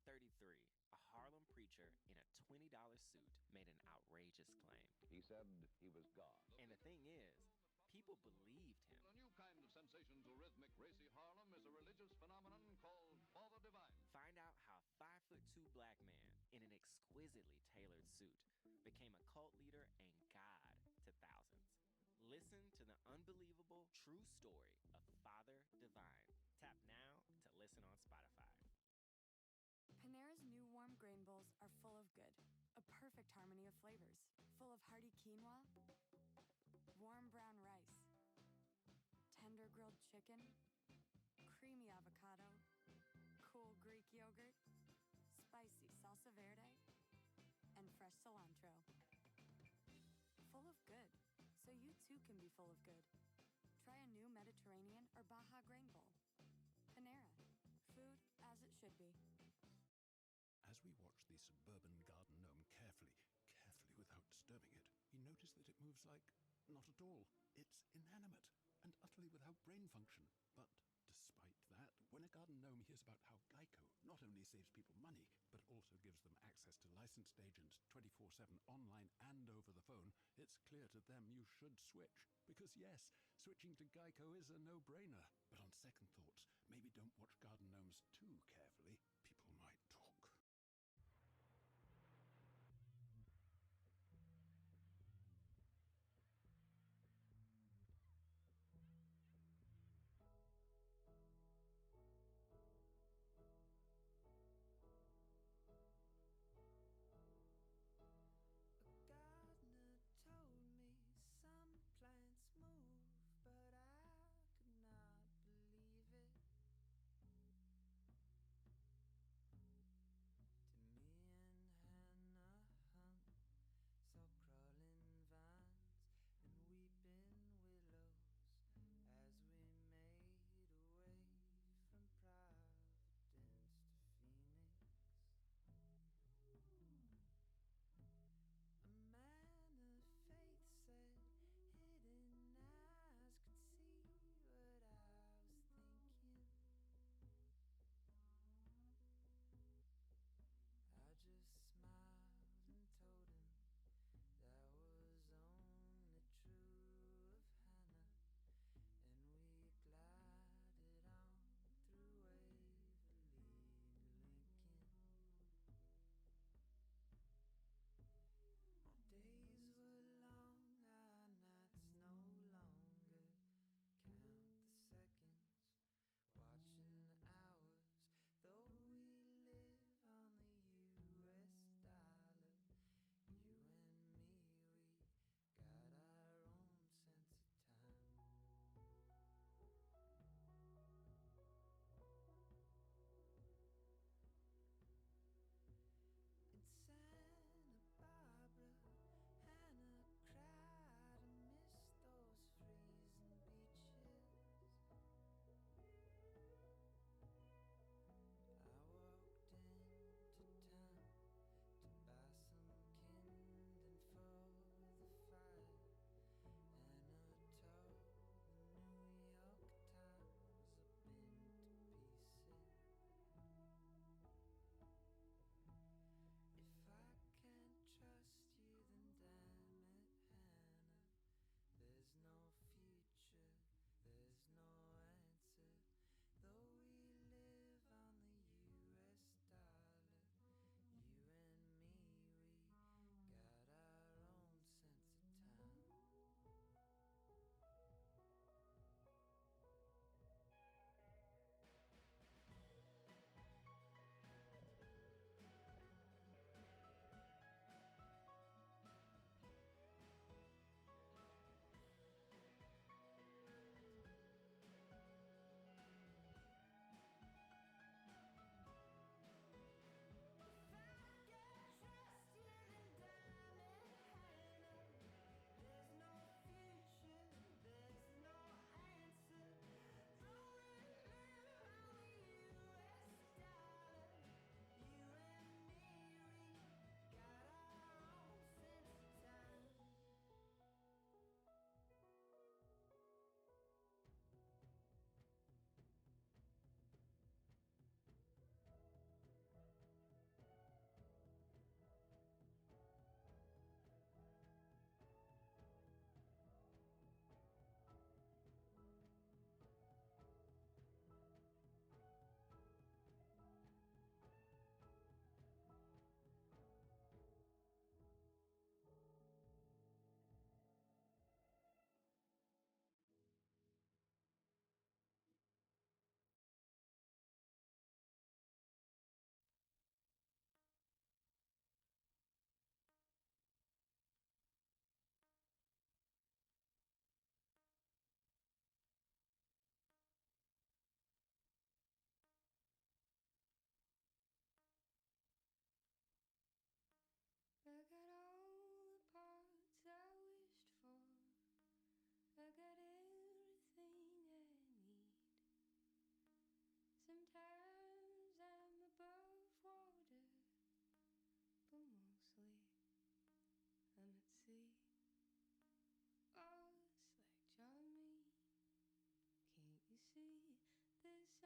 1933, a Harlem preacher in a $20 suit made an outrageous claim. He said he was God. And the thing is, people believed him. A new kind of sensational rhythmic racy Harlem is a religious phenomenon called Father Divine. Find out how a 5'2" black man in an exquisitely tailored suit became a cult leader and God to thousands. Listen to the unbelievable true story of Father Divine. Tap now to listen on Spotify. Panera's new warm grain bowls are full of good. A perfect harmony of flavors. Full of hearty quinoa, warm brown rice, tender grilled chicken, creamy avocado, cool Greek yogurt, spicy salsa verde, and fresh cilantro. Full of good, so you too can be full of good. Try a new Mediterranean or Baja grain bowl. Panera, food as it should be. As we watch the suburban garden gnome carefully without disturbing it, we notice that it moves like not at all. It's inanimate and utterly without brain function. But despite that, when a garden gnome hears about how Geico not only saves people money, but also gives them access to licensed agents 24/7 online and over the phone, it's clear to them you should switch. Because yes, switching to Geico is a no-brainer. But on second thoughts, maybe don't watch garden gnomes too carefully. People might talk. Told me some plants move, but I could not believe it.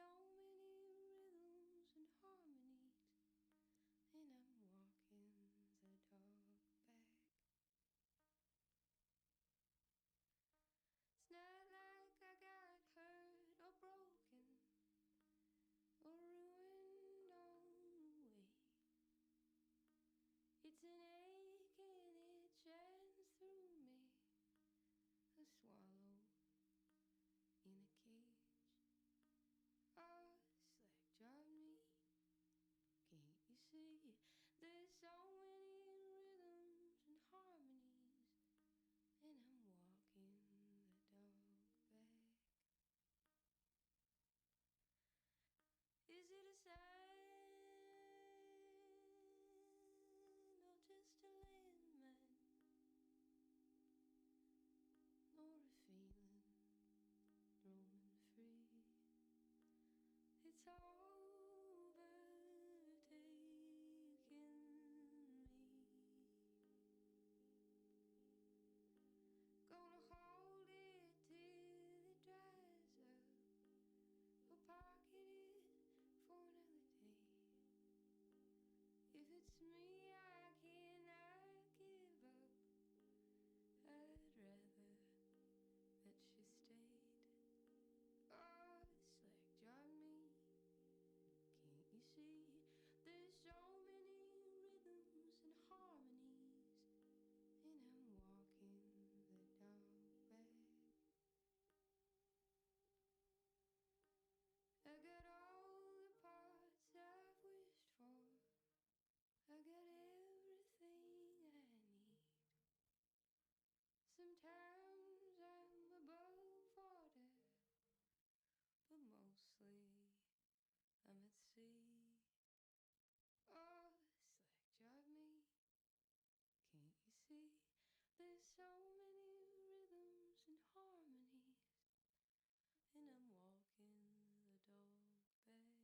so many rhythms and harmonies, and I'm walking the dog back. It's not like I got hurt or broken or ruined on the way. It's an ache and it shines through me, a swallow in a cage. Oh, slack jaw me, can't you see? There's so many rhythms and harmonies, and I'm walking the dog back. Is it a sign or just a landmine, or a feeling roaming free? It's overtaken me. Gonna hold it till it dries up, or pocket it for another day. If it's me, I cannot give up. I'd rather that she stayed. Oh, slack jaw me, can't you see? There's so many rhythms and harmonies, and I'm walking the dog back. I got all the parts I've wished for, I got everything I need. Sometimes I'm above water, but mostly I'm at sea. Oh, slack jaw me, can't you see? There's so many rhythms and harmonies, and I'm walking the dog back.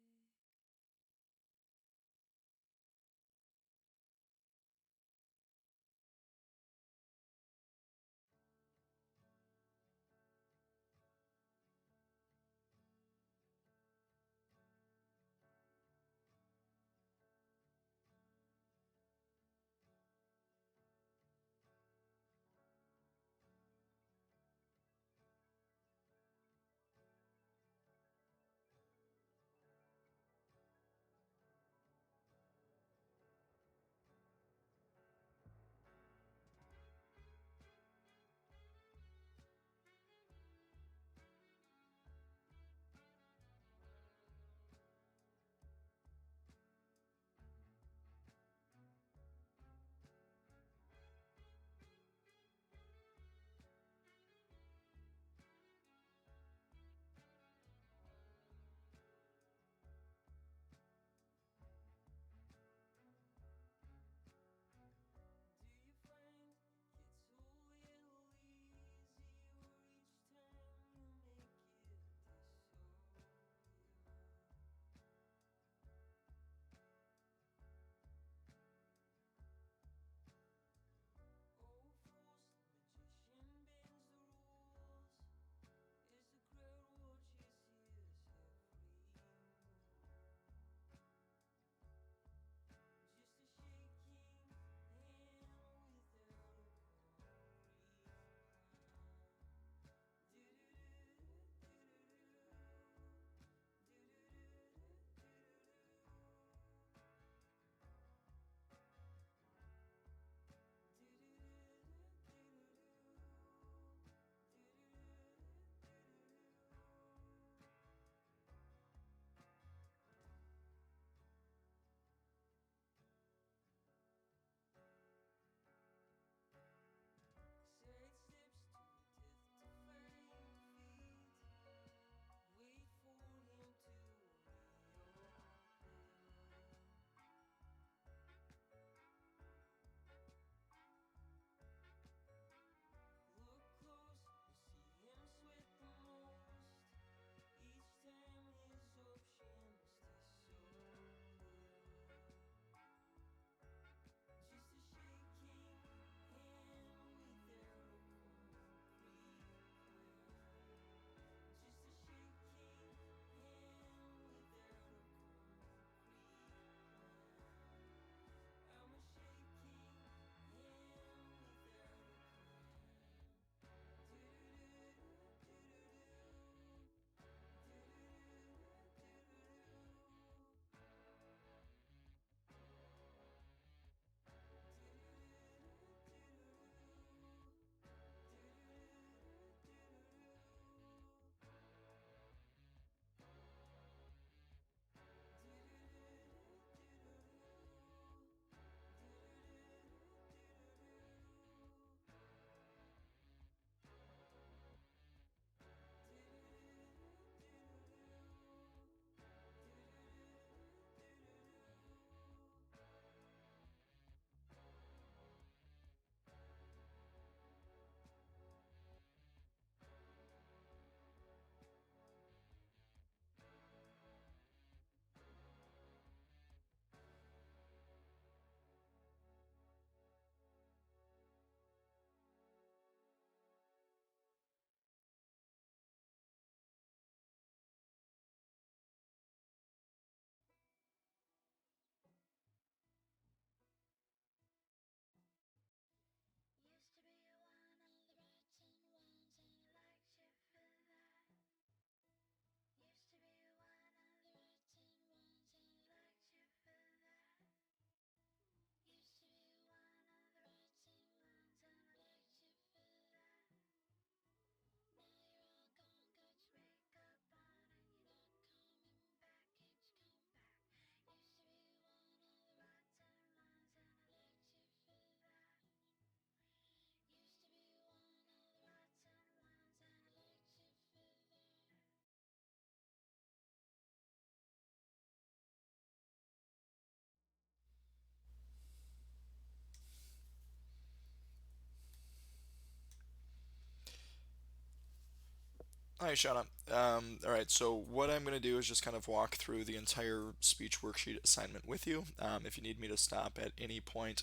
Hi, Shauna. All right, so what I'm going to do is just kind of walk through the entire speech worksheet assignment with you. If you need me to stop at any point,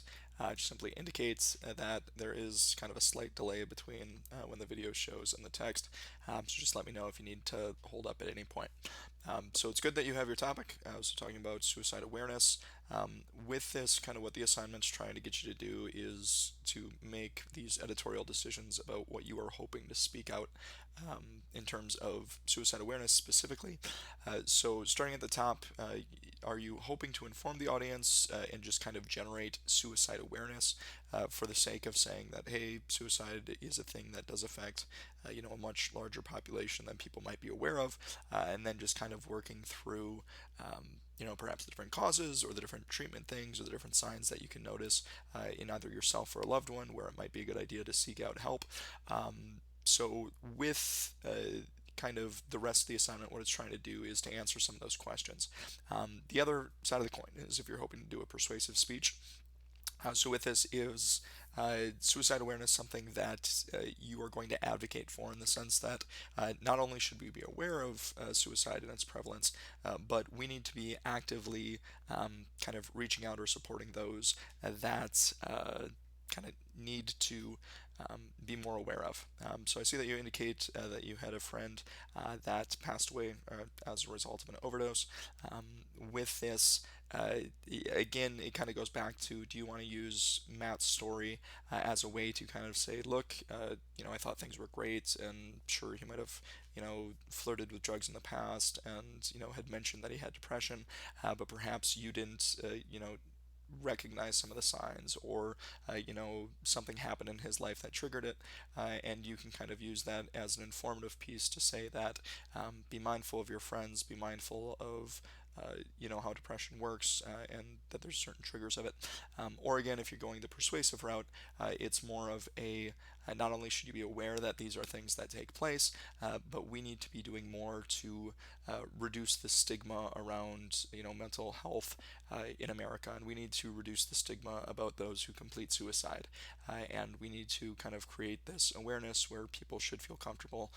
just simply indicate that there is kind of a slight delay between when the video shows and the text. So just let me know if you need to hold up at any point. So it's good that you have your topic. I was talking about suicide awareness. With this, kind of what the assignment's trying to get you to do is to make these editorial decisions about what you are hoping to speak out in terms of suicide awareness specifically. So starting at the top, are you hoping to inform the audience and just kind of generate suicide awareness for the sake of saying that, hey, suicide is a thing that does affect a much larger population than people might be aware of, and then just kind of working through perhaps the different causes or the different treatment things or the different signs that you can notice in either yourself or a loved one where it might be a good idea to seek out help. So with kind of the rest of the assignment, what it's trying to do is to answer some of those questions. The other side of the coin is if you're hoping to do a persuasive speech. So with this is suicide awareness something that you are going to advocate for in the sense that not only should we be aware of suicide and its prevalence, but we need to be actively kind of reaching out or supporting those that kind of need to be more aware of. So I see that you indicate that you had a friend that passed away as a result of an overdose. With this, again, it kind of goes back to, do you want to use Matt's story as a way to kind of say, look, I thought things were great, and sure, he might have, flirted with drugs in the past, and had mentioned that he had depression, but perhaps you didn't, recognize some of the signs, or something happened in his life that triggered it, and you can kind of use that as an informative piece to say that be mindful of your friends, be mindful of how depression works, and that there's certain triggers of it. Or again, if you're going the persuasive route, it's more of a not only should you be aware that these are things that take place, but we need to be doing more to reduce the stigma around mental health in America, and we need to reduce the stigma about those who complete suicide, and we need to kind of create this awareness where people should feel comfortable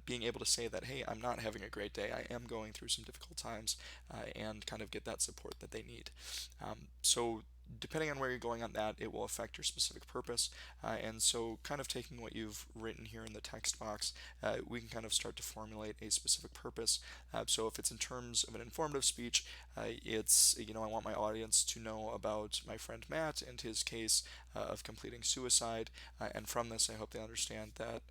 being able to say that, hey, I'm not having a great day, I am going through some difficult times, and kind of get that support that they need. So depending on where you're going on that, it will affect your specific purpose. And so, kind of taking what you've written here in the text box, we can kind of start to formulate a specific purpose. So, if it's in terms of an informative speech, it's, I want my audience to know about my friend Matt and his case of completing suicide. And from this, I hope they understand that,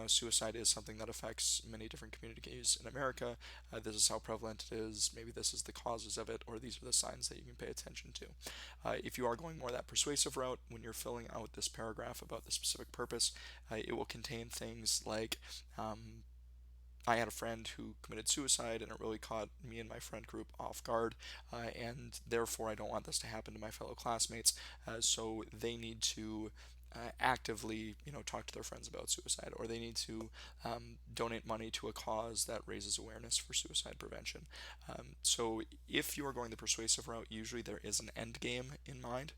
suicide is something that affects many different communities in America. This is how prevalent it is. Maybe this is the causes of it, or these are the signs that you can pay attention to. If you are going more that persuasive route, when you're filling out this paragraph about the specific purpose, it will contain things like, I had a friend who committed suicide, and it really caught me and my friend group off guard, and therefore I don't want this to happen to my fellow classmates. So they need to actively, talk to their friends about suicide, or they need to donate money to a cause that raises awareness for suicide prevention. So if you are going the persuasive route, usually there is an end game in mind.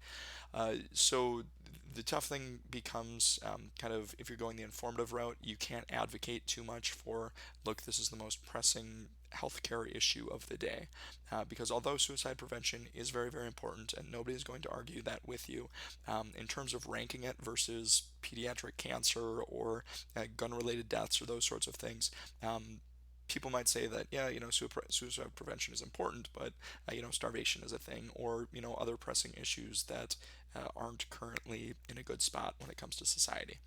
So the tough thing becomes kind of, if you're going the informative route, you can't advocate too much for, look, this is the most pressing healthcare issue of the day. Because although suicide prevention is very, very important, and nobody is going to argue that with you, in terms of ranking it versus pediatric cancer or gun-related deaths or those sorts of things, people might say that, yeah, suicide prevention is important, but starvation is a thing, or other pressing issues that aren't currently in a good spot when it comes to society.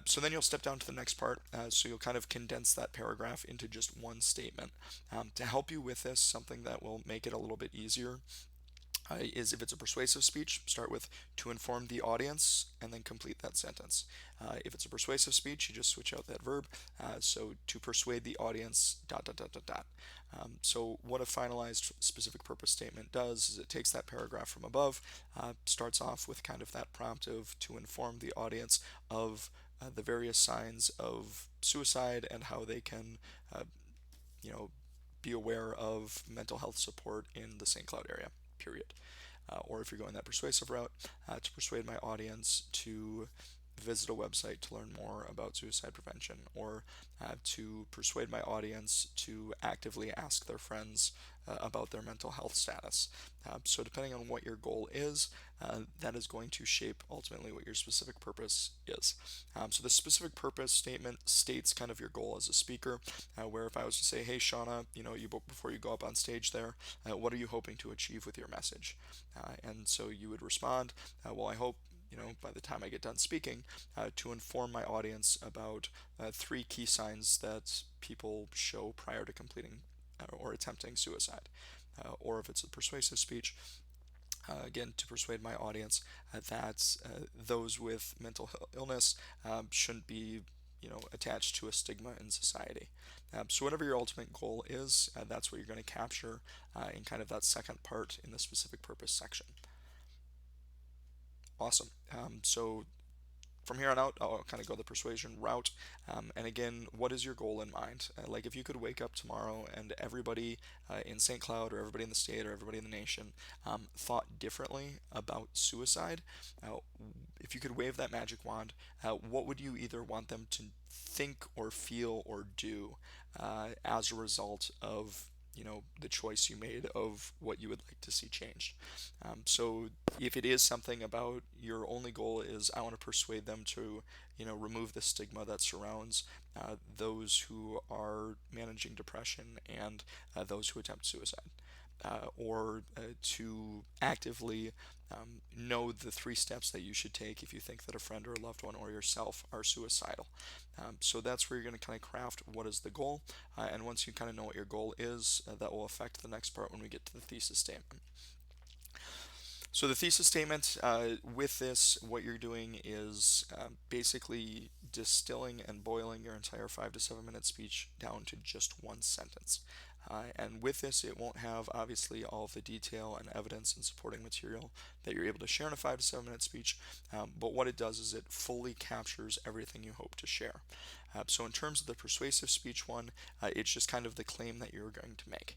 So then you'll step down to the next part. So you'll kind of condense that paragraph into just one statement. To help you with this, something that will make it a little bit easier is, if it's a persuasive speech, start with to inform the audience and then complete that sentence. If it's a persuasive speech, you just switch out that verb. So to persuade the audience, dot, dot, dot, dot, dot. So what a finalized specific purpose statement does is it takes that paragraph from above, starts off with kind of that prompt of to inform the audience of the various signs of suicide and how they can, you know, be aware of mental health support in the St. Cloud area, period. Or if you're going that persuasive route, to persuade my audience to visit a website to learn more about suicide prevention, or to persuade my audience to actively ask their friends about their mental health status. So depending on what your goal is, that is going to shape ultimately what your specific purpose is. So the specific purpose statement states kind of your goal as a speaker, where if I was to say, hey Shauna, before you go up on stage there, what are you hoping to achieve with your message? And so you would respond, well, I hope by the time I get done speaking, to inform my audience about 3 key signs that people show prior to completing or attempting suicide. Or if it's a persuasive speech, again, to persuade my audience that those with mental illness shouldn't be attached to a stigma in society. So whatever your ultimate goal is, that's what you're going to capture in kind of that second part in the specific purpose section. Awesome. So from here on out, I'll kind of go the persuasion route. And again, what is your goal in mind? Like if you could wake up tomorrow and everybody in St. Cloud or everybody in the state or everybody in the nation thought differently about suicide, if you could wave that magic wand, what would you either want them to think or feel or do as a result of the choice you made of what you would like to see changed? So if it is something about your only goal is I want to persuade them to remove the stigma that surrounds those who are managing depression and those who attempt suicide, or to actively know the 3 steps that you should take if you think that a friend or a loved one or yourself are suicidal. So that's where you're going to kind of craft what is the goal, and once you kind of know what your goal is, that will affect the next part when we get to the thesis statement. So the thesis statement, with this, what you're doing is basically distilling and boiling your entire 5 to 7 minute speech down to just 1 sentence. And with this, it won't have obviously all of the detail and evidence and supporting material that you're able to share in a 5 to 7 minute speech, but what it does is it fully captures everything you hope to share. So in terms of the persuasive speech one, it's just kind of the claim that you're going to make.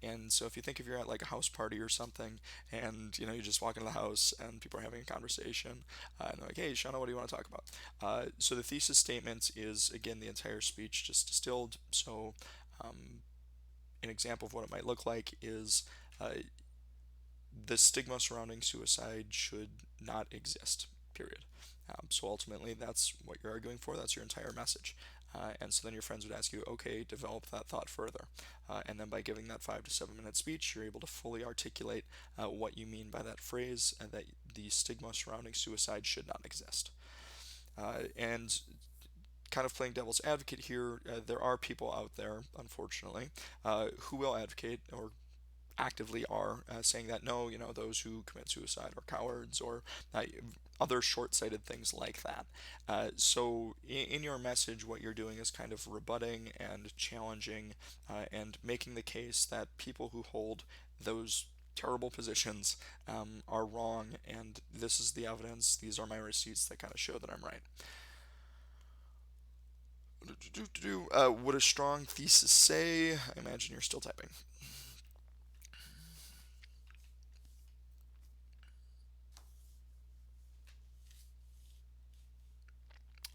And so if you think if you're at like a house party or something, and you just walk into the house and people are having a conversation, and they're like, hey Shauna, what do you want to talk about? So the thesis statement is, again, the entire speech just distilled. So an example of what it might look like is the stigma surrounding suicide should not exist, period. So ultimately, that's what you're arguing for. That's your entire message. And so then your friends would ask you, okay, develop that thought further. And then by giving that 5 to 7 minute speech, you're able to fully articulate what you mean by that phrase, and that the stigma surrounding suicide should not exist. And kind of playing devil's advocate here, there are people out there, unfortunately, who will advocate or actively are saying that no, those who commit suicide are cowards, or other short-sighted things like that. So in your message, what you're doing is kind of rebutting and challenging and making the case that people who hold those terrible positions are wrong, and this is the evidence, these are my receipts that kind of show that I'm right. Would a strong thesis say? I imagine you're still typing.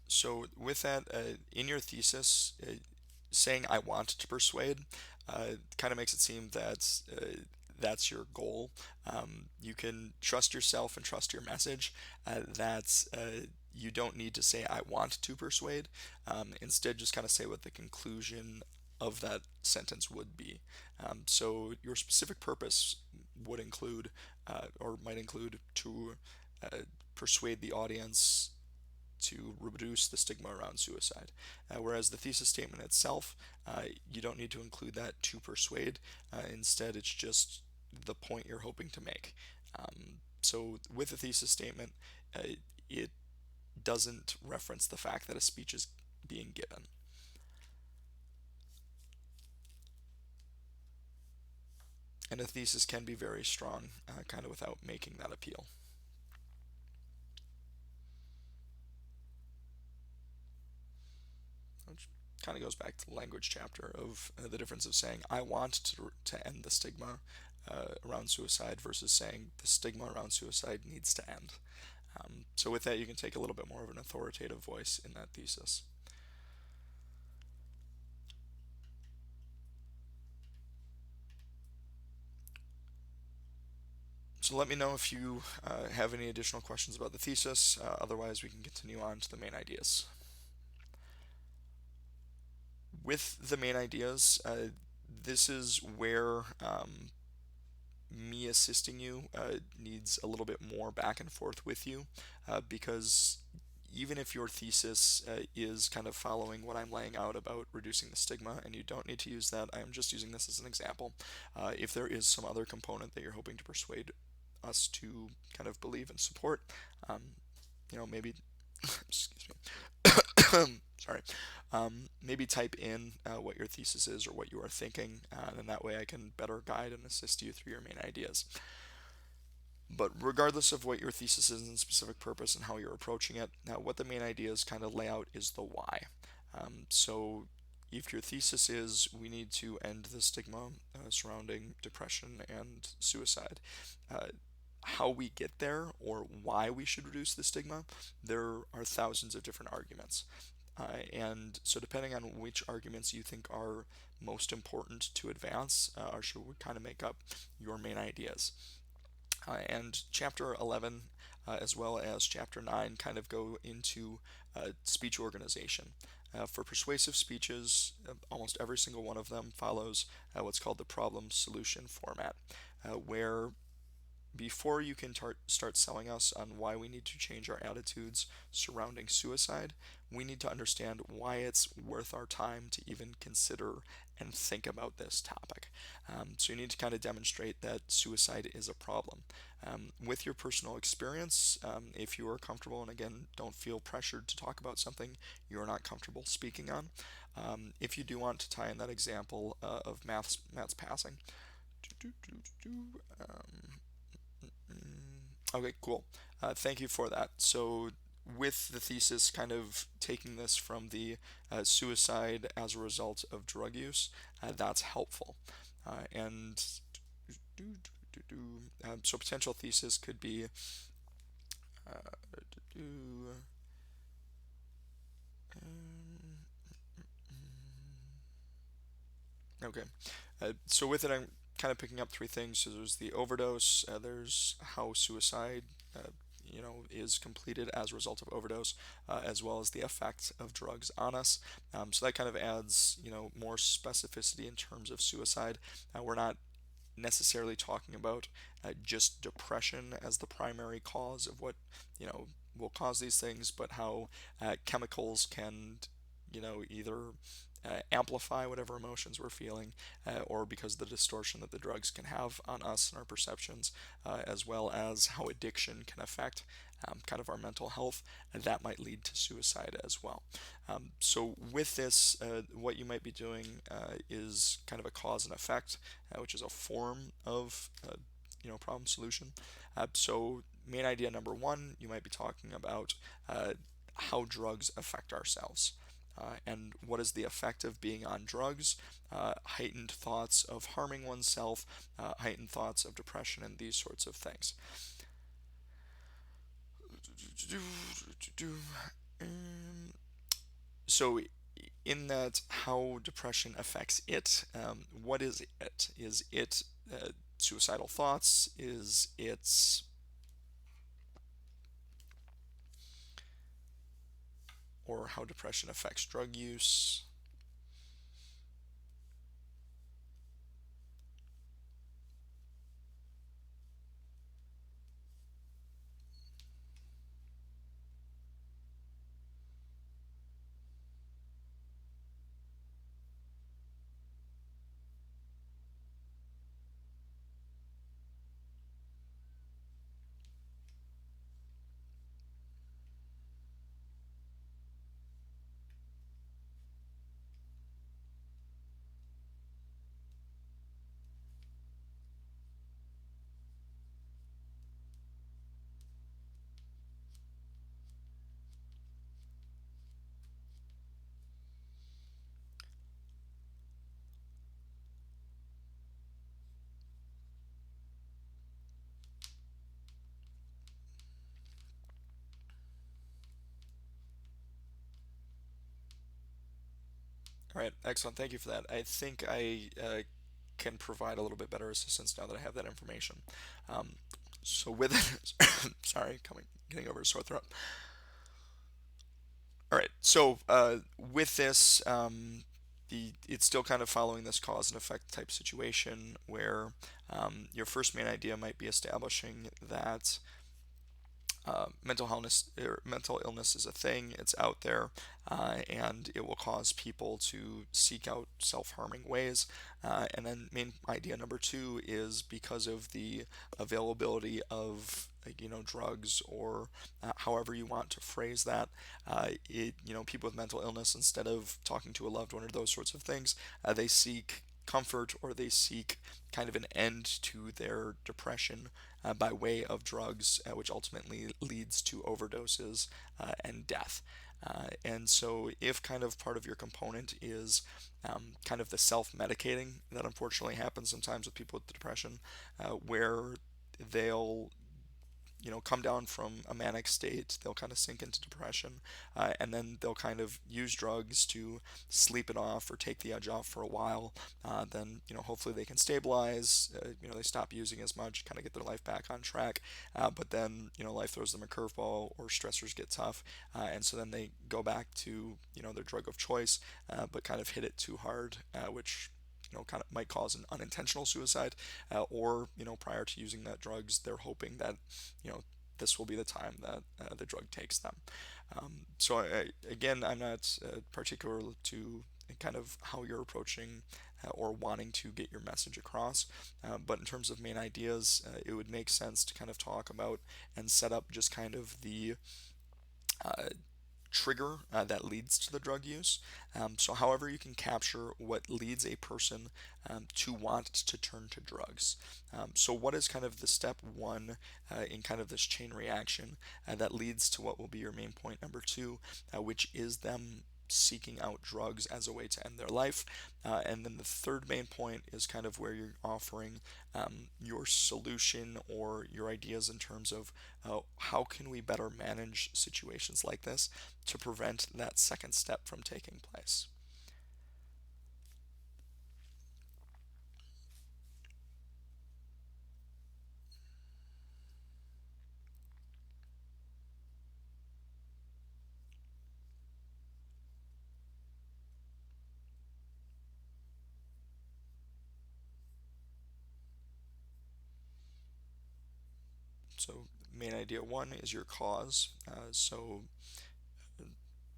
So with that, in your thesis, saying I want to persuade kind of makes it seem that that's your goal. You can trust yourself and trust your message, that you don't need to say I want to persuade. Instead, just kind of say what the conclusion of that sentence would be. So your specific purpose would include, or might include, to persuade the audience to reduce the stigma around suicide. Whereas the thesis statement itself, you don't need to include that to persuade. Instead, it's just the point you're hoping to make. So with the thesis statement, it doesn't reference the fact that a speech is being given. And a thesis can be very strong, kind of without making that appeal. Which kind of goes back to the language chapter of the difference of saying I want to end the stigma around suicide versus saying the stigma around suicide needs to end. So with that, you can take a little bit more of an authoritative voice in that thesis. So let me know if you have any additional questions about the thesis. Otherwise, we can continue on to the main ideas. With the main ideas, this is where me assisting you needs a little bit more back and forth with you, because even if your thesis is kind of following what I'm laying out about reducing the stigma, and you don't need to use that, I'm just using this as an example. If there is some other component that you're hoping to persuade us to kind of believe and support, maybe, excuse me, sorry, maybe type in what your thesis is or what you are thinking, and that way I can better guide and assist you through your main ideas. But regardless of what your thesis is and specific purpose and how you're approaching it, what the main ideas kind of lay out is the why. So if your thesis is we need to end the stigma surrounding depression and suicide, how we get there or why we should reduce the stigma, there are thousands of different arguments. And so depending on which arguments you think are most important to advance, would kind of make up your main ideas. And chapter 11 as well as chapter 9 kind of go into speech organization. For persuasive speeches, almost every single one of them follows what's called the problem solution format, where before you can start selling us on why we need to change our attitudes surrounding suicide, we need to understand why it's worth our time to even consider and think about this topic. So you need to kind of demonstrate that suicide is a problem. With your personal experience, if you are comfortable, and again, don't feel pressured to talk about something you're not comfortable speaking on. If you do want to tie in that example of Matt's passing, okay, cool. Thank you for that. So with the thesis, kind of taking this from the suicide as a result of drug use, that's helpful. And so potential thesis could be okay. So with it, I'm kind of picking up three things. So there's the overdose, there's how suicide, is completed as a result of overdose, as well as the effect of drugs on us. So that kind of adds, more specificity in terms of suicide. We're not necessarily talking about just depression as the primary cause of what, will cause these things, but how chemicals can, either amplify whatever emotions we're feeling, or because of the distortion that the drugs can have on us and our perceptions, as well as how addiction can affect kind of our mental health, and that might lead to suicide as well. So with this, what you might be doing is kind of a cause and effect, which is a form of problem solution. So main idea number one, you might be talking about how drugs affect ourselves. And what is the effect of being on drugs? Heightened thoughts of harming oneself, heightened thoughts of depression, and these sorts of things. So in that, how depression affects it, what is it? Is it suicidal thoughts? Is it or how depression affects drug use? All right, excellent. Thank you for that. I think I can provide a little bit better assistance now that I have that information. Um, so with sorry, getting over a sore throat. All right. So with this, it's still kind of following this cause and effect type situation where your first main idea might be establishing that mental illness is a thing. It's out there, and it will cause people to seek out self-harming ways. And then main idea number two is because of the availability of drugs or however you want to phrase that. People with mental illness, instead of talking to a loved one or those sorts of things, they seek comfort or they seek kind of an end to their depression by way of drugs, which ultimately leads to overdoses and death. And so, if kind of part of your component is kind of the self medicating that unfortunately happens sometimes with people with depression, where they'll come down from a manic state, they'll kind of sink into depression, and then they'll kind of use drugs to sleep it off or take the edge off for a while. Then, hopefully they can stabilize, they stop using as much, kind of get their life back on track. But then, life throws them a curveball or stressors get tough. And so then they go back to, their drug of choice, but kind of hit it too hard, which kind of might cause an unintentional suicide, or prior to using that drugs, they're hoping that this will be the time that the drug takes them. Again, I'm not particular to kind of how you're approaching or wanting to get your message across, but in terms of main ideas, it would make sense to kind of talk about and set up just kind of the uh, trigger that leads to the drug use. So, however, you can capture what leads a person to want to turn to drugs. So, what is kind of the step one in kind of this chain reaction that leads to what will be your main point number two, which is them seeking out drugs as a way to end their life. And then the third main point is kind of where you're offering your solution or your ideas in terms of how can we better manage situations like this to prevent that second step from taking place. So, main idea one is your cause. So,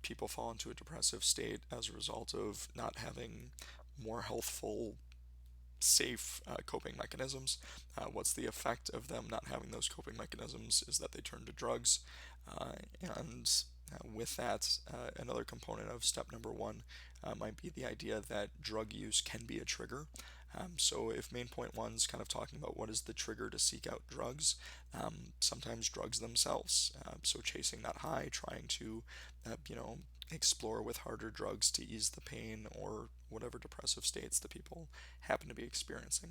people fall into a depressive state as a result of not having more healthful, safe coping mechanisms. What's the effect of them not having those coping mechanisms is that they turn to drugs. And with that, another component of step number one might be the idea that drug use can be a trigger. So, if main point one's kind of talking about what is the trigger to seek out drugs, sometimes drugs themselves. So, chasing that high, trying to, explore with harder drugs to ease the pain or whatever depressive states that people happen to be experiencing.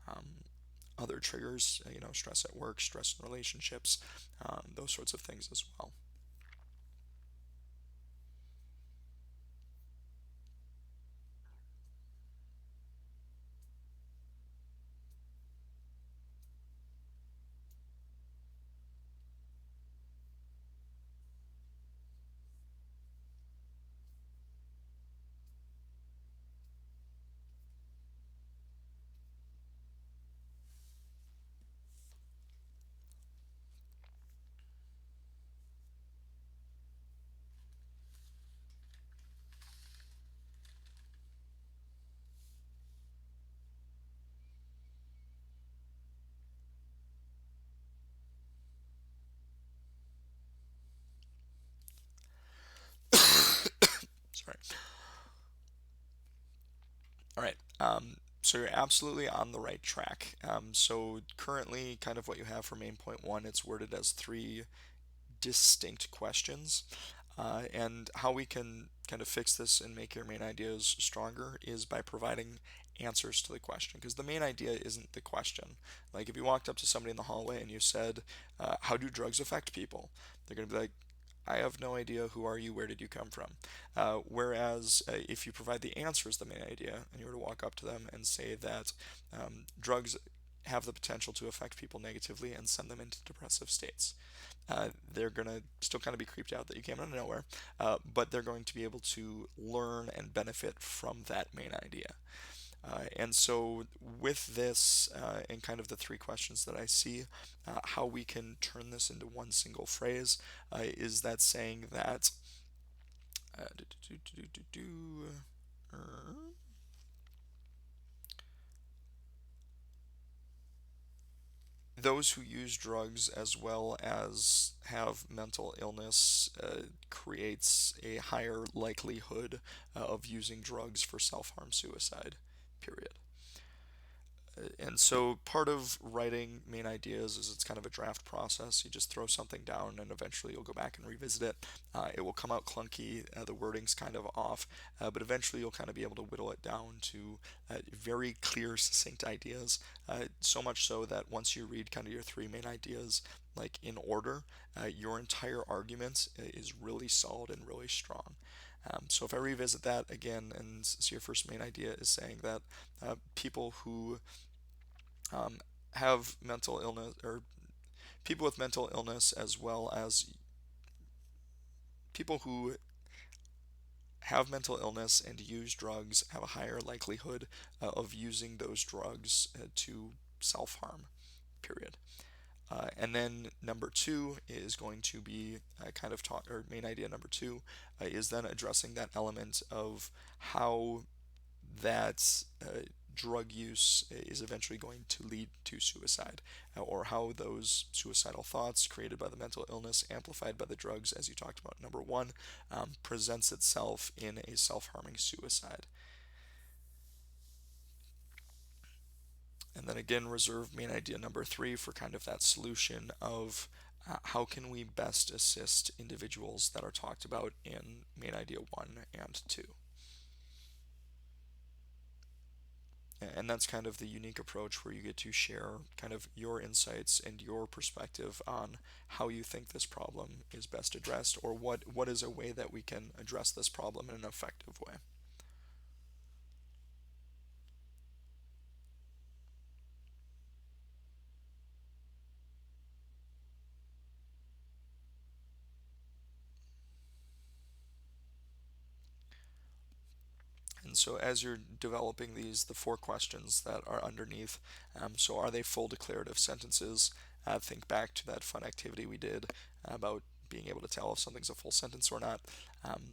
Um, Other triggers, stress at work, stress in relationships, those sorts of things as well. Sorry. All right. So you're absolutely on the right track. So currently, kind of what you have for main point one, it's worded as three distinct questions. And how we can kind of fix this and make your main ideas stronger is by providing answers to the question. Because the main idea isn't the question. Like if you walked up to somebody in the hallway and you said, "How do drugs affect people?" They're going to be like, I have no idea, who are you, where did you come from? Whereas if you provide the answers, the main idea, and you were to walk up to them and say that drugs have the potential to affect people negatively and send them into depressive states. They're going to still kind of be creeped out that you came out of nowhere, but they're going to be able to learn and benefit from that main idea. And so, with this and kind of the three questions that I see, how we can turn this into one single phrase is that saying that. Do, do, do, do, do, do, those who use drugs as well as have mental illness creates a higher likelihood of using drugs for self-harm suicide, period. And so part of writing main ideas is it's kind of a draft process. You just throw something down and eventually you'll go back and revisit it. It will come out clunky, the wording's kind of off, but eventually you'll kind of be able to whittle it down to very clear, succinct ideas. So much so that once you read kind of your three main ideas, like in order, your entire argument is really solid and really strong. So if I revisit that again, and so your first main idea is saying that people who have mental illness, or people with mental illness, as well as people who have mental illness and use drugs, have a higher likelihood of using those drugs to self-harm, period. And then number two is going to be kind of talk, or main idea number two is then addressing that element of how that drug use is eventually going to lead to suicide, or how those suicidal thoughts created by the mental illness, amplified by the drugs, as you talked about, number one, presents itself in a self-harming suicide. And then again, reserve main idea number three for kind of that solution of how can we best assist individuals that are talked about in main idea one and two. And that's kind of the unique approach where you get to share kind of your insights and your perspective on how you think this problem is best addressed, or what is a way that we can address this problem in an effective way. And so as you're developing these, the four questions that are underneath, so are they full declarative sentences? Think back to that fun activity we did about being able to tell if something's a full sentence or not.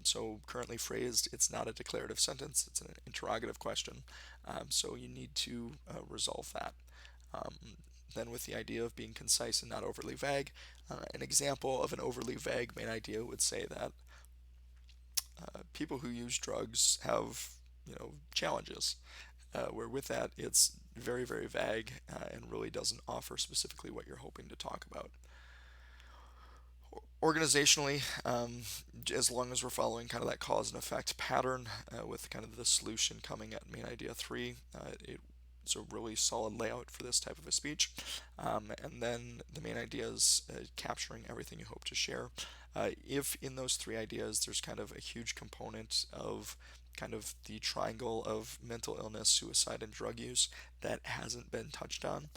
So currently phrased, it's not a declarative sentence, it's an interrogative question. So you need to resolve that. Then with the idea of being concise and not overly vague, an example of an overly vague main idea would say that people who use drugs have, challenges. Where with that, it's very, very vague and really doesn't offer specifically what you're hoping to talk about. Organizationally, as long as we're following kind of that cause and effect pattern with kind of the solution coming at main idea three, it's a really solid layout for this type of a speech. And then the main idea is capturing everything you hope to share. If in those three ideas there's kind of a huge component of kind of the triangle of mental illness, suicide, and drug use that hasn't been touched on,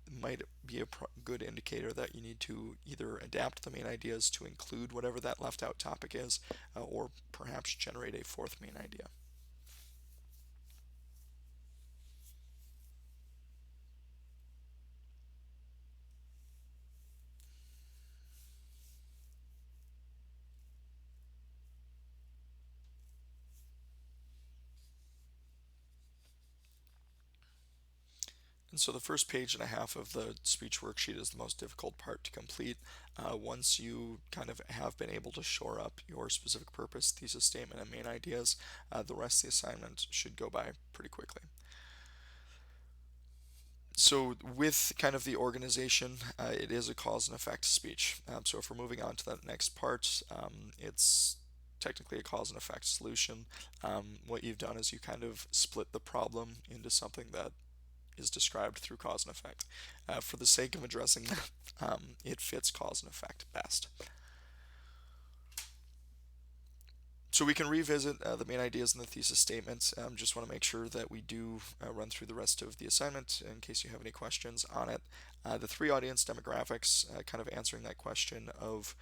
might be a good indicator that you need to either adapt the main ideas to include whatever that left out topic is, or perhaps generate a fourth main idea. And so the first page and a half of the speech worksheet is the most difficult part to complete. Once you kind of have been able to shore up your specific purpose, thesis statement, and main ideas, the rest of the assignment should go by pretty quickly. So with kind of the organization, it is a cause and effect speech. So if we're moving on to that next part, it's technically a cause and effect solution. What you've done is you kind of split the problem into something that is described through cause and effect. For the sake of addressing that, it fits cause and effect best. So we can revisit the main ideas in the thesis statement. Just want to make sure that we do run through the rest of the assignment in case you have any questions on it. The three audience demographics, kind of answering that question of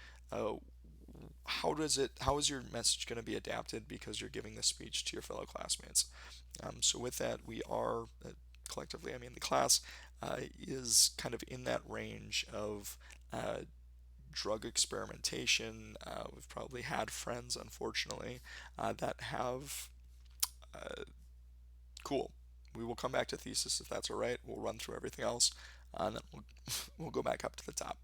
how is your message going to be adapted because you're giving this speech to your fellow classmates. So with that, we are collectively, I mean the class, is kind of in that range of drug experimentation. We've probably had friends, unfortunately, that have. Cool. We will come back to thesis if that's all right. We'll run through everything else, and then we'll go back up to the top.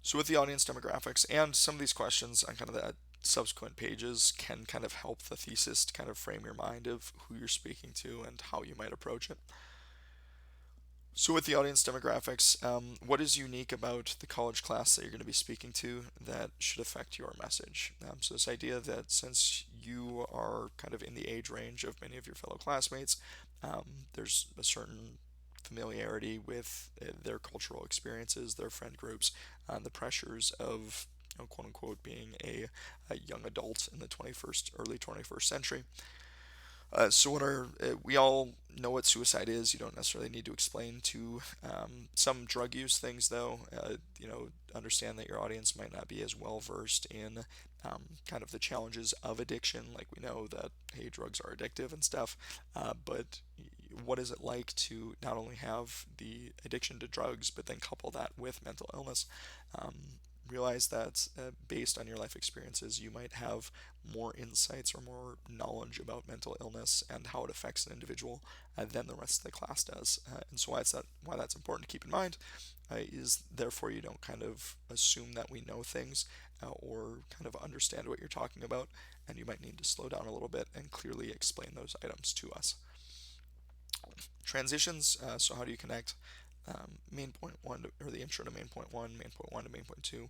So with the audience demographics and some of these questions on kind of the subsequent pages can kind of help the thesis to kind of frame your mind of who you're speaking to and how you might approach it. So with the audience demographics, what is unique about the college class that you're going to be speaking to that should affect your message? So this idea that since you are kind of in the age range of many of your fellow classmates, there's a certain familiarity with their cultural experiences, their friend groups, the pressures of quote unquote being a young adult in the early 21st century. So we all know what suicide is. You don't necessarily need to explain to some drug use things, though. Understand that your audience might not be as well versed in kind of the challenges of addiction. Like we know that hey, drugs are addictive and stuff, but what is it like to not only have the addiction to drugs, but then couple that with mental illness? Realize that based on your life experiences, you might have more insights or more knowledge about mental illness and how it affects an individual than the rest of the class does. And so why that's important to keep in mind is therefore you don't kind of assume that we know things or kind of understand what you're talking about, and you might need to slow down a little bit and clearly explain those items to us. Transitions, so how do you connect main point one or the intro to main point one to main point two?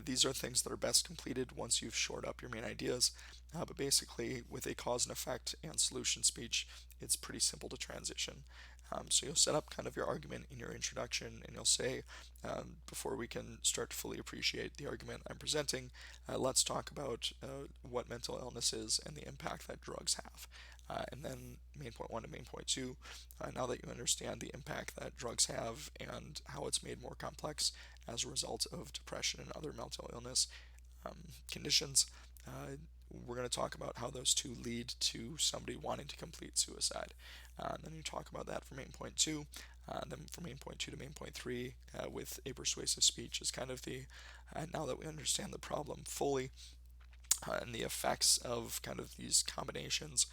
These are things that are best completed once you've shored up your main ideas. But basically, with a cause and effect and solution speech, it's pretty simple to transition. So you'll set up kind of your argument in your introduction, and you'll say, before we can start to fully appreciate the argument I'm presenting, let's talk about what mental illness is and the impact that drugs have. And then main point one to main point two, now that you understand the impact that drugs have and how it's made more complex as a result of depression and other mental illness conditions, we're going to talk about how those two lead to somebody wanting to complete suicide. And then you talk about that for main point two. Then from main point two to main point three, with a persuasive speech is kind of the, now that we understand the problem fully, and the effects of kind of these combinations,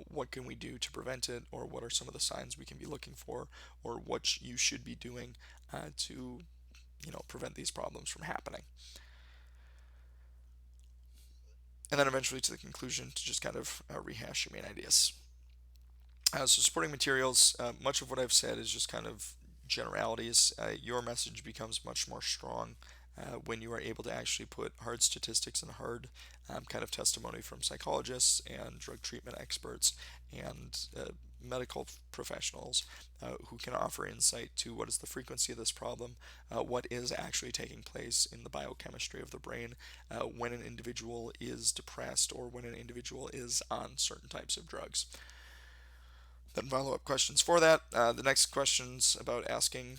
what can we do to prevent it, or what are some of the signs we can be looking for, or what you should be doing to prevent these problems from happening. And then eventually to the conclusion to just kind of rehash your main ideas. So supporting materials, much of what I've said is just kind of generalities. Your message becomes much more strong when you are able to actually put hard statistics and hard kind of testimony from psychologists and drug treatment experts and medical professionals who can offer insight to what is the frequency of this problem, what is actually taking place in the biochemistry of the brain when an individual is depressed or when an individual is on certain types of drugs. Then follow-up questions for that. The next questions about asking,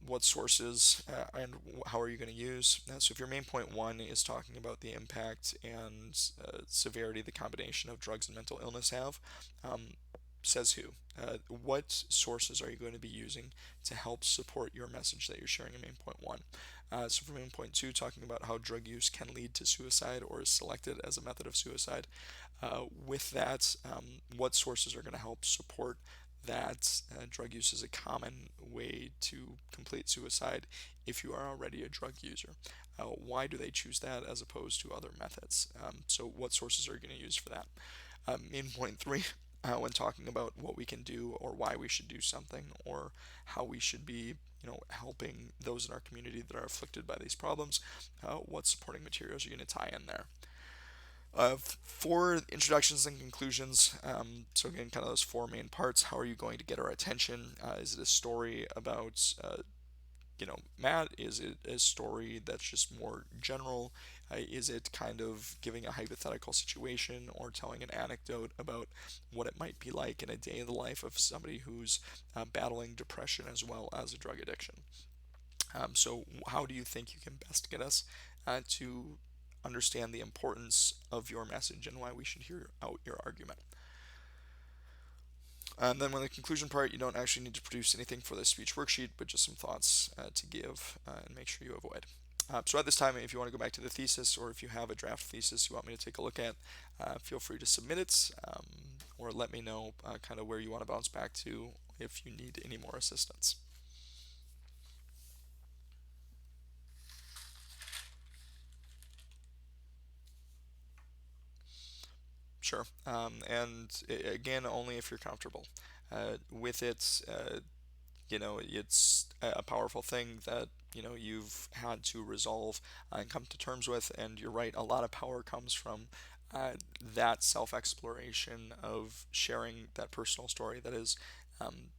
what sources and how are you going to use. So if your main point one is talking about the impact and severity the combination of drugs and mental illness have, says who? What sources are you going to be using to help support your message that you're sharing in main point one? So for main point two, talking about how drug use can lead to suicide or is selected as a method of suicide. With that, what sources are going to help support that drug use is a common way to complete suicide if you are already a drug user? Why do they choose that as opposed to other methods? So what sources are you going to use for that? Main point three, when talking about what we can do or why we should do something or how we should be helping those in our community that are afflicted by these problems, what supporting materials are you going to tie in there? For introductions and conclusions, so again, kind of those four main parts. How are you going to get our attention? Is it a story about Matt, is it a story that's just more general? Is it kind of giving a hypothetical situation or telling an anecdote about what it might be like in a day in the life of somebody who's battling depression as well as a drug addiction? So, how do you think you can best get us to understand the importance of your message and why we should hear out your argument? And then, when the conclusion part, you don't actually need to produce anything for the speech worksheet, but just some thoughts to give and make sure you avoid. So at this time, if you want to go back to the thesis, or if you have a draft thesis you want me to take a look at, feel free to submit it, or let me know kind of where you want to bounce back to if you need any more assistance. Sure. And again, only if you're comfortable. With it, it's a powerful thing that, you've had to resolve and come to terms with. And you're right, a lot of power comes from that self exploration of sharing that personal story that is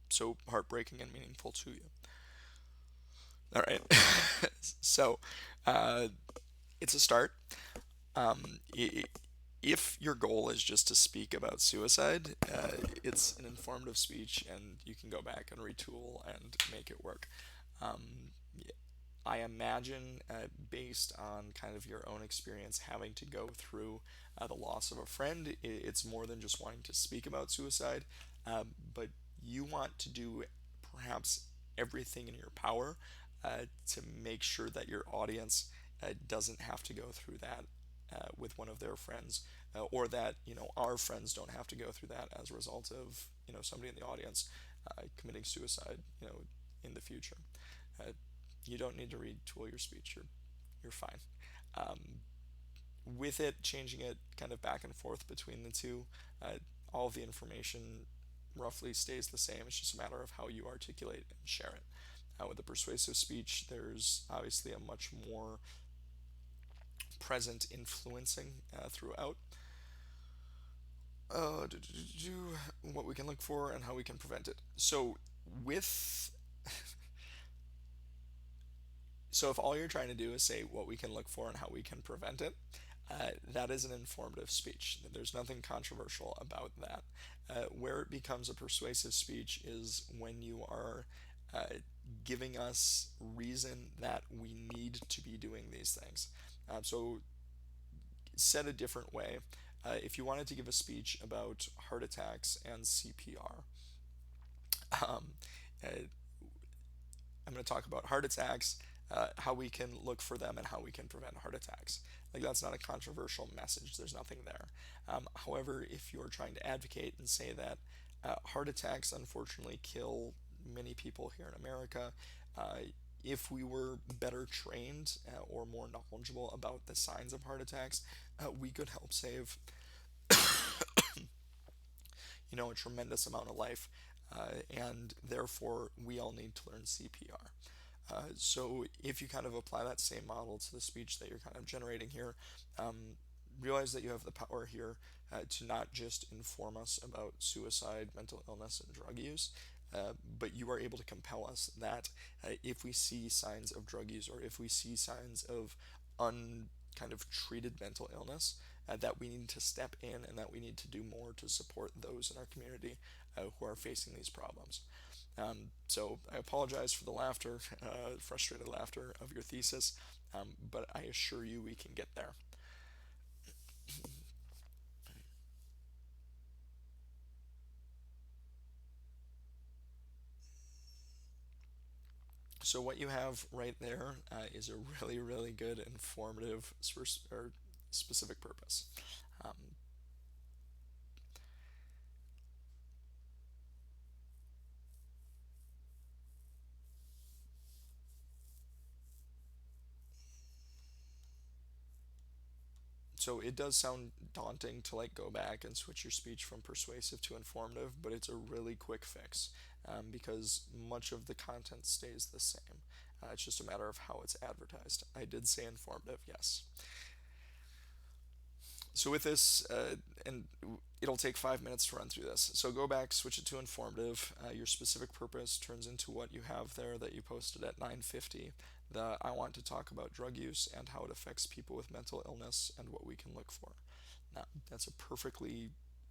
so heartbreaking and meaningful to you. All right. So, uh, it's a start. If your goal is just to speak about suicide, it's an informative speech, and you can go back and retool and make it work. Um, I imagine, based on kind of your own experience having to go through the loss of a friend, it's more than just wanting to speak about suicide, but you want to do perhaps everything in your power to make sure that your audience doesn't have to go through that with one of their friends, or that our friends don't have to go through that as a result of somebody in the audience committing suicide in the future. Uh, you don't need to retool your speech. You're fine. Um, with it, changing it kind of back and forth between the two, all of the information roughly stays the same. It's just a matter of how you articulate and share it. With the persuasive speech, there's obviously a much more present influencing throughout. What we can look for and how we can prevent it. With so if all you're trying to do is say what we can look for and how we can prevent it, that is an informative speech. There's nothing controversial about that. Where it becomes a persuasive speech is when you are giving us reason that we need to be doing these things. So, said a different way, if you wanted to give a speech about heart attacks and CPR, um, uh, I'm going to talk about heart attacks, how we can look for them, and how we can prevent heart attacks. Like, that's not a controversial message. There's nothing there. However, if you're trying to advocate and say that heart attacks unfortunately kill many people here in America, if we were better trained or more knowledgeable about the signs of heart attacks, we could help save a tremendous amount of life, and therefore we all need to learn CPR. So if you kind of apply that same model to the speech that you're kind of generating here, realize that you have the power here to not just inform us about suicide, mental illness, and drug use, but you are able to compel us that if we see signs of drug use, or if we see signs of kind of treated mental illness, that we need to step in and that we need to do more to support those in our community who are facing these problems. So I apologize for the laughter, frustrated laughter of your thesis, but I assure you we can get there. So what you have right there is a really, really good informative or specific purpose. Um, so it does sound daunting to like go back and switch your speech from persuasive to informative, but it's a really quick fix because much of the content stays the same. It's just a matter of how it's advertised. I did say informative, yes. So with this, and it'll take 5 minutes to run through this. So go back, switch it to informative. Your specific purpose turns into what you have there that you posted at 9:50. The I want to talk about drug use and how it affects people with mental illness and what we can look for. Now, that's a perfectly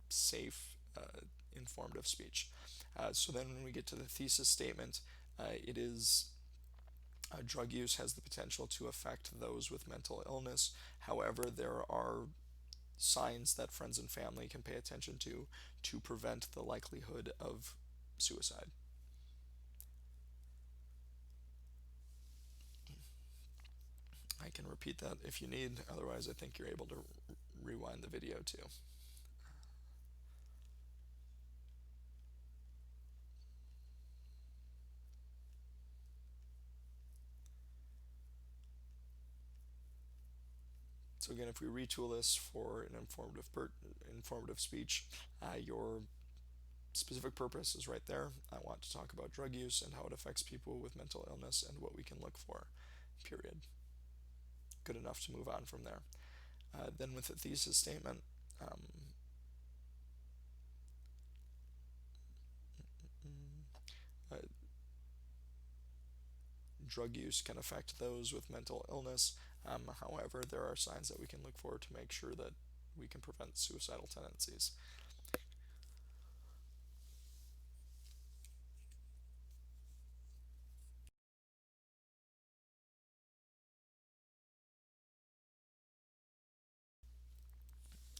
safe, informative speech. So then when we get to the thesis statement, it is drug use has the potential to affect those with mental illness. However, there are signs that friends and family can pay attention to prevent the likelihood of suicide. I can repeat that if you need, otherwise I think you're able to rewind the video too. So again, if we retool this for an informative speech, your specific purpose is right there. I want to talk about drug use and how it affects people with mental illness and what we can look for, period. Good enough to move on from there. Then with the thesis statement, uh, drug use can affect those with mental illness. However, there are signs that we can look for to make sure that we can prevent suicidal tendencies.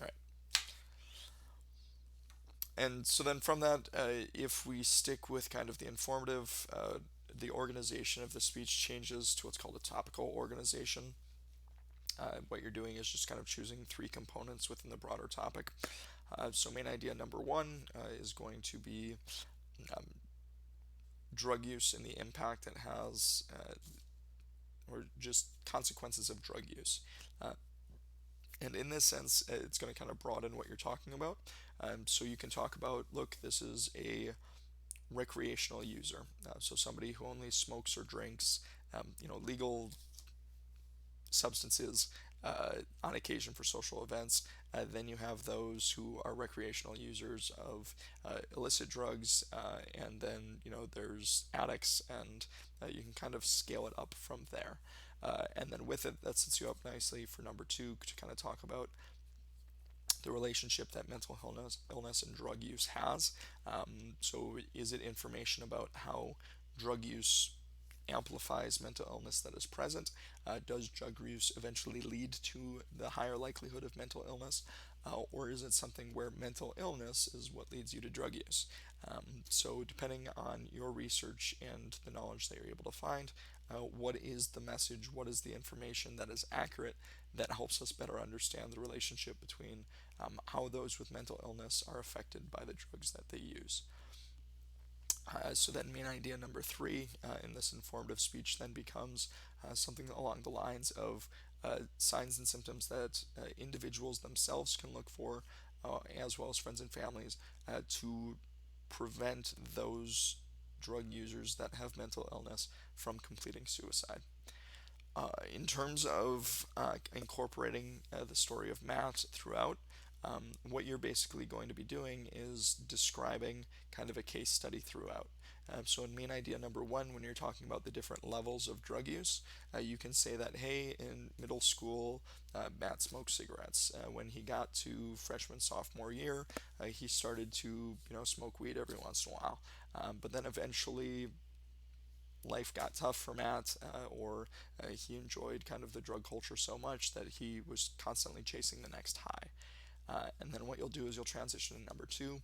All right. And so then from that, if we stick with kind of the informative, the organization of the speech changes to what's called a topical organization. What you're doing is just kind of choosing three components within the broader topic. So main idea number one is going to be um, drug use and the impact it has, or just consequences of drug use. And in this sense, it's going to kind of broaden what you're talking about. So you can talk about, look, this is a recreational user. So somebody who only smokes or drinks, legal substances on occasion for social events. Then you have those who are recreational users of illicit drugs, and then there's addicts, and you can kind of scale it up from there. And then with it, that sets you up nicely for number two to kind of talk about the relationship that mental illness and drug use has. So is it information about how drug use amplifies mental illness that is present? Does drug use eventually lead to the higher likelihood of mental illness? Or is it something where mental illness is what leads you to drug use? So depending on your research and the knowledge that you're able to find, what is the message, what is the information that is accurate that helps us better understand the relationship between how those with mental illness are affected by the drugs that they use. So then main idea number three in this informative speech then becomes something along the lines of signs and symptoms that individuals themselves can look for, as well as friends and families, to prevent those drug users that have mental illness from completing suicide. In terms of incorporating the story of Matt throughout, what you're basically going to be doing is describing kind of a case study throughout. So in main idea number one, when you're talking about the different levels of drug use, you can say that, hey, in middle school, Matt smoked cigarettes. When he got to freshman, sophomore year, he started to, smoke weed every once in a while. But then eventually life got tough for Matt, or he enjoyed kind of the drug culture so much that he was constantly chasing the next high. And then what you'll do is you'll transition to number two.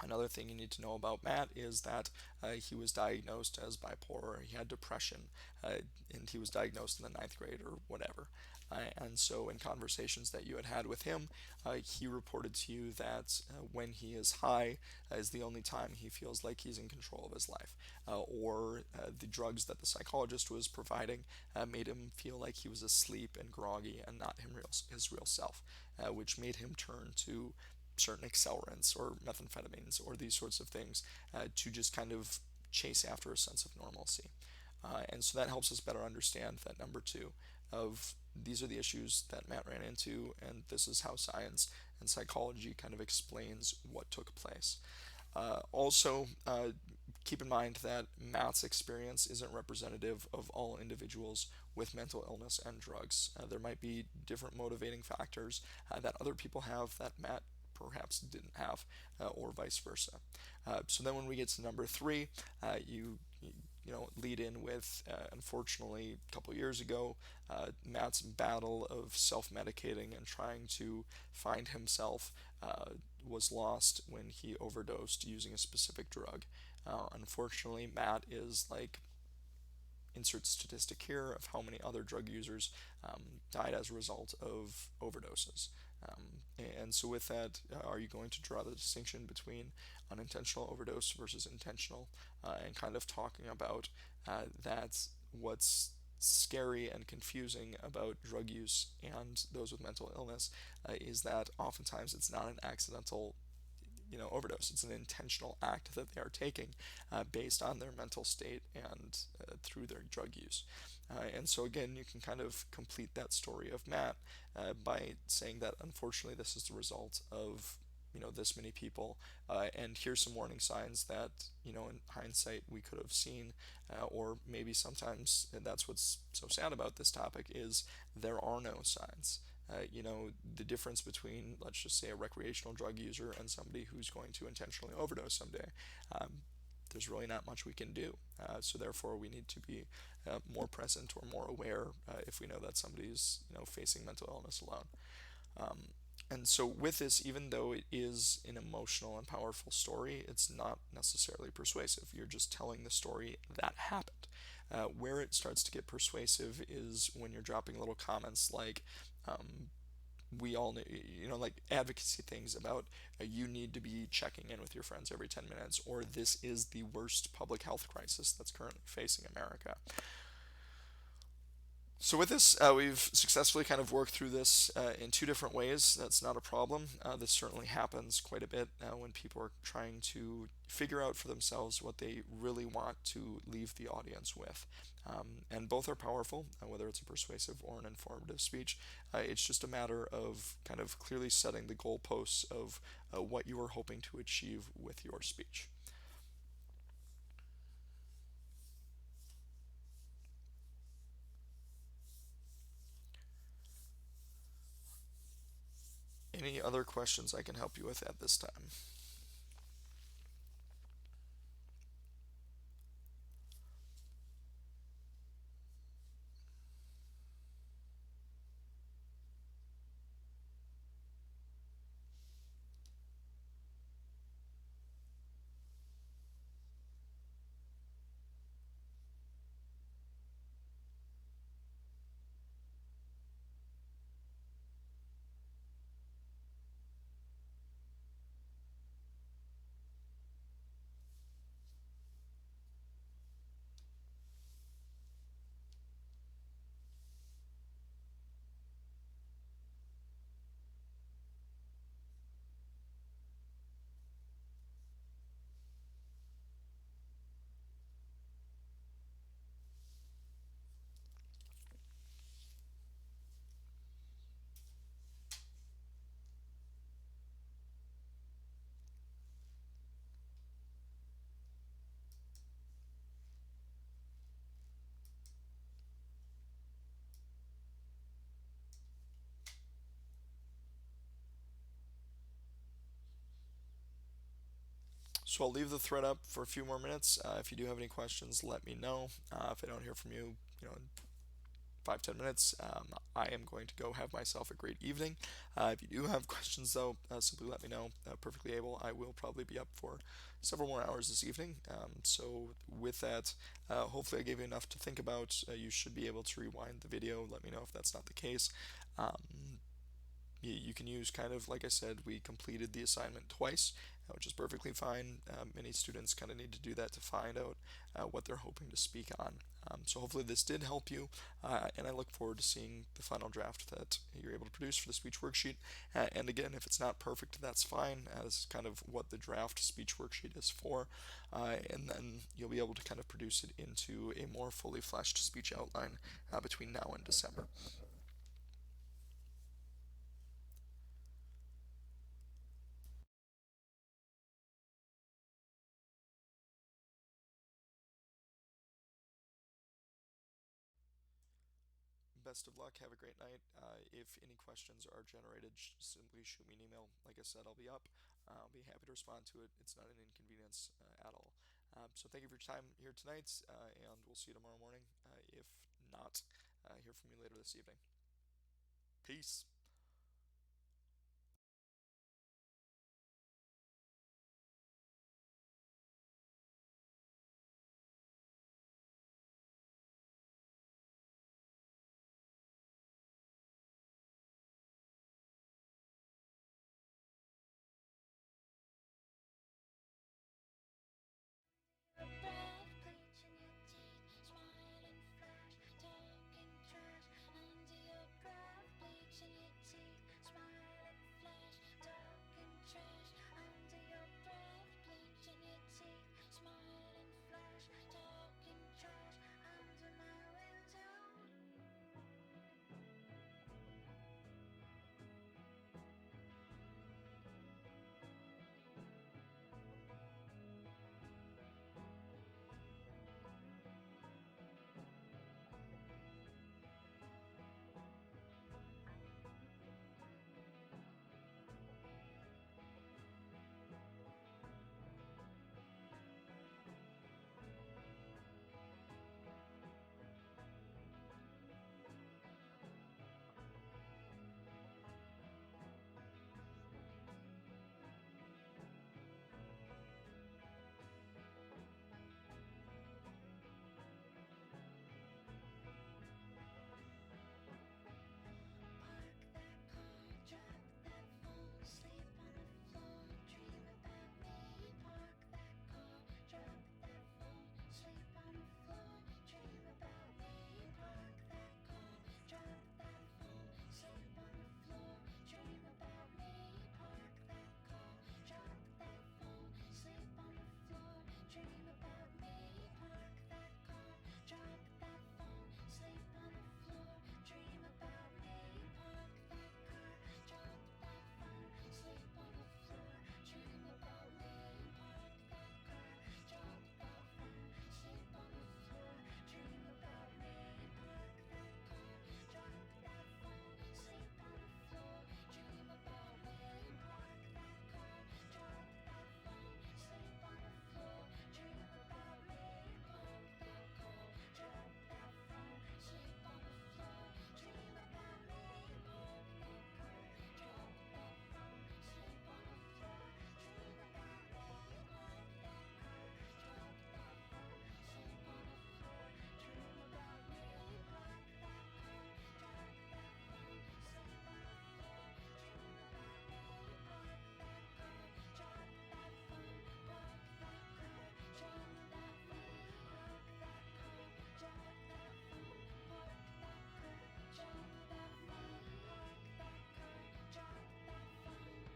Another thing you need to know about Matt is that he was diagnosed as bipolar. He had depression, and he was diagnosed in the 9th grade or whatever. And so in conversations that you had with him, he reported to you that when he is high is the only time he feels like he's in control of his life, or the drugs that the psychologist was providing made him feel like he was asleep and groggy and not his real self, which made him turn to certain accelerants or methamphetamines or these sorts of things to just kind of chase after a sense of normalcy. And so that helps us better understand that number two of these are the issues that Matt ran into, and this is how science and psychology kind of explains what took place. Also, keep in mind that Matt's experience isn't representative of all individuals with mental illness and drugs. There might be different motivating factors that other people have that Matt perhaps didn't have, or vice versa. So then when we get to number three, you lead in with, unfortunately, a couple years ago, Matt's battle of self-medicating and trying to find himself was lost when he overdosed using a specific drug. Unfortunately, Matt is like, insert statistic here of how many other drug users died as a result of overdoses. And so with that, are you going to draw the distinction between unintentional overdose versus intentional, and kind of talking about that what's scary and confusing about drug use and those with mental illness is that oftentimes it's not an accidental overdose. It's an intentional act that they are taking based on their mental state and through their drug use. And so again, you can kind of complete that story of Matt by saying that unfortunately this is the result of this many people, and here's some warning signs that in hindsight we could have seen, or maybe sometimes, and that's what's so sad about this topic, is there are no signs. The difference between, let's just say, a recreational drug user and somebody who's going to intentionally overdose someday, there's really not much we can do. So therefore, we need to be more present or more aware if we know that somebody's facing mental illness alone. And so with this, even though it is an emotional and powerful story, it's not necessarily persuasive. You're just telling the story that happened. Where it starts to get persuasive is when you're dropping little comments like, we all like advocacy things about you need to be checking in with your friends every 10 minutes, or this is the worst public health crisis that's currently facing America. So with this, we've successfully kind of worked through this in two different ways. That's not a problem. This certainly happens quite a bit when people are trying to figure out for themselves what they really want to leave the audience with. And both are powerful, whether it's a persuasive or an informative speech. It's just a matter of kind of clearly setting the goalposts of what you are hoping to achieve with your speech. Any other questions I can help you with at this time? So I'll leave the thread up for a few more minutes. If you do have any questions, let me know. If I don't hear from you, in 5-10 minutes, I am going to go have myself a great evening. If you do have questions, though, simply let me know. Perfectly able. I will probably be up for several more hours this evening. So with that, hopefully I gave you enough to think about. You should be able to rewind the video. Let me know if that's not the case. You can use kind of, like I said, we completed the assignment twice, which is perfectly fine. Many students kind of need to do that to find out what they're hoping to speak on. So hopefully this did help you, and I look forward to seeing the final draft that you're able to produce for the speech worksheet. And again, if it's not perfect, that's fine. This is kind of what the draft speech worksheet is for, and then you'll be able to kind of produce it into a more fully fleshed speech outline between now and December. best of luck. Have a great night. If any questions are generated, simply shoot me an email. Like I said, I'll be up. I'll be happy to respond to it. It's not an inconvenience at all. So thank you for your time here tonight, and we'll see you tomorrow morning. If not, hear from you later this evening. Peace. Breath, bleaching your teeth, smile and flash, talking trash under your breath, bleaching your teeth, smile and flash, talking trash under your breath, bleaching your teeth, smile and flash, talking trash under my window. Park that car, drop that phone, sleep on the floor, dream about me. Park that car, drop that phone, sleep on the floor, dream about me. Park that car, drop that phone, sleep on the floor, dream about me. Park that car, drop that phone, sleep on the floor, dream about me. Park that car, drop that phone, sleep on the floor, dream about me. Park that car, drop that phone, sleep on the floor, dream about me. Park that car, drop that phone, sleep on the floor, dream about me. Park that car, drop that phone, sleep on the floor, dream about me. Park that car, drop that phone, sleep on the floor, dream about me. Park that car, drop that phone, sleep on the floor, dream about me. Park that car, drop that phone, sleep on the floor, dream about me. Park that car, drop that phone, sleep on the floor, dream about me. Park that car, drop that phone, sleep on the floor, dream about me. Park that car, drop that phone, park that car, dream about me. Park that car, drop that phone, park that car, dream about me. Park that car, drop that phone.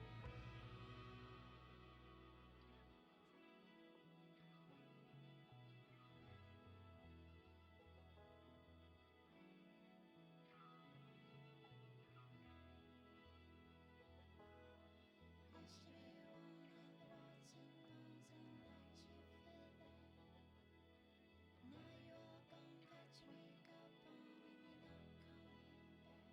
Used to be one of the rods and bones and lights you feel that. Now you are gone, got your makeup on and you're not coming back.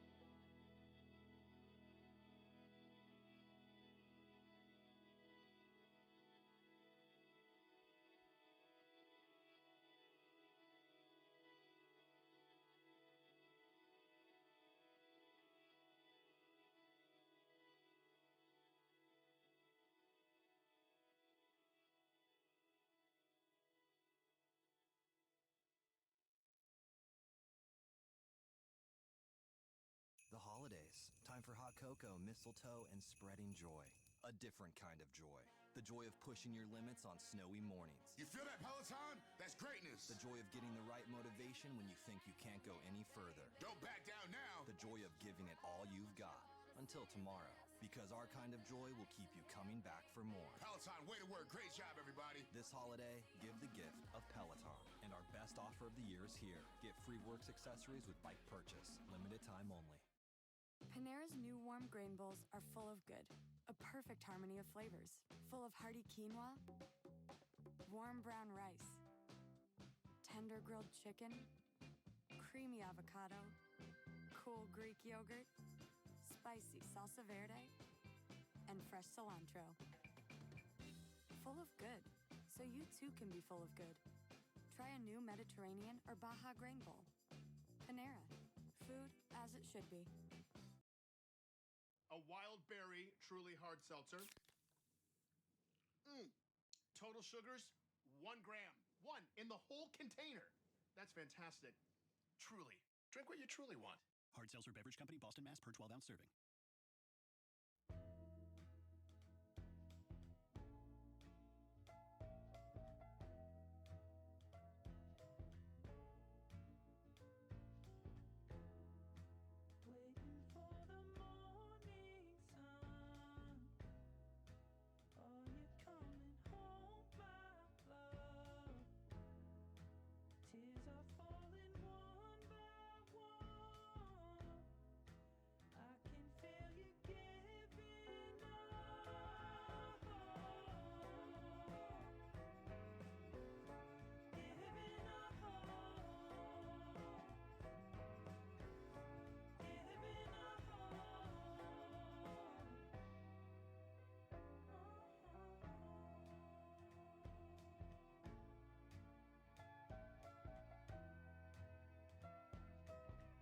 The holidays. Time for hot cocoa, mistletoe, and spreading joy. A different kind of joy. The joy of pushing your limits on snowy mornings. You feel that, Peloton? That's greatness. The joy of getting the right motivation when you think you can't go any further. Don't back down now. The joy of giving it all you've got. Until tomorrow. Because our kind of joy will keep you coming back for more. Peloton, way to work. Great job, everybody. This holiday, give the gift of Peloton. And our best offer of the year is here. Get free Works accessories with bike purchase. Limited time only. Panera's new warm grain bowls are full of good. A perfect harmony of flavors. Full of hearty quinoa, warm brown rice, tender grilled chicken, creamy avocado, cool Greek yogurt, spicy salsa verde, and fresh cilantro. Full of good, so you too can be full of good. Try a new Mediterranean or Baja grain bowl. Panera, food as it should be. A wild berry, truly hard seltzer. Total sugars, 1 gram. 1 in the whole container. That's fantastic. Truly. Drink what you truly want. Hard Seltzer Beverage Company, Boston, Mass. Per 12-ounce serving.